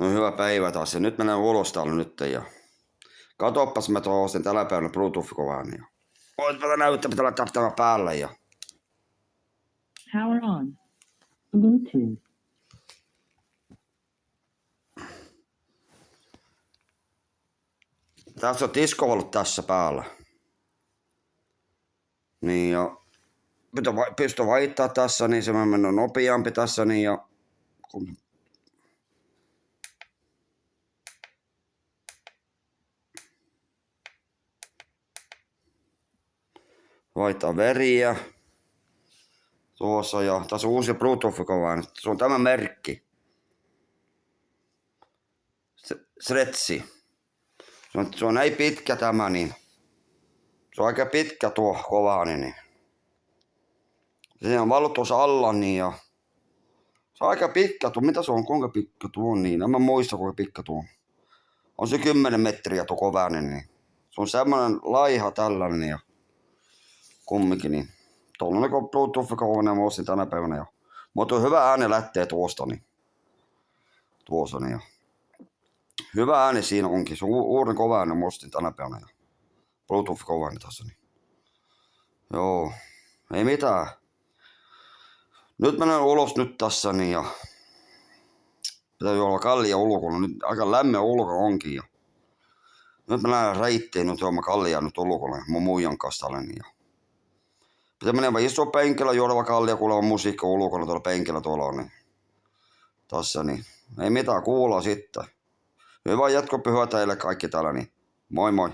No hyvä päivä taas. Ja nyt mennään ulos täällä nyt ja katoppas mä tuohon tällä päivänä Bluetooth-kovaan ja voit vielä näyttää, pitää laittaa tämä päälle ja Power on. Bluetooth. tässä on disko ollut tässä päällä. Niin ja pystyn vaihtaa tässä, niin se menee nopeampi tässä niin ja kun vaihtaa veriä tuossa ja tässä on uusi Bluetooth-kovaan. Se on tämä merkki. Stretsi. Se on näin pitkä tämä niin. Se on aika pitkä tuo kovaani niin. Se on valot tuossa alla niin ja se on aika pitkä tuo. Mitä se on? Kuinka pitkä tuo on niin? En mä muista kuinka pitkä tuo on. On se 10 metriä tuo kovaani niin. Se on semmoinen laiha tällainen ja kumminkin niin. Tuollainen kuin Bluetooth-kovainen mä ostin tänä päivänä ja mutta hyvä ääni lähtee tuosta niin. Tuossa niin ja hyvä ääni siinä onkin. Se on uuden kovainen mä ostin tänä päivänä ja Bluetooth-kovainen tässä niin. Joo. Ei mitään. Nyt menen ulos nyt tässä niin ja pitää olla kallia ulkona. Nyt aika lämmin ulkona onkin ja nyt mennään reittiin nyt juomaan kallia nyt ulkona mun muijan kanssa tällä niin ja pitää mennä vaan istua penkillä juoda kallia kuulemaan musiikkia ulkona tuolla penkillä tuolla niin. Tässä niin. Ei mitään kuulla sitten. Hyvää jatkopyhää teille kaikki täällä niin. Moi moi.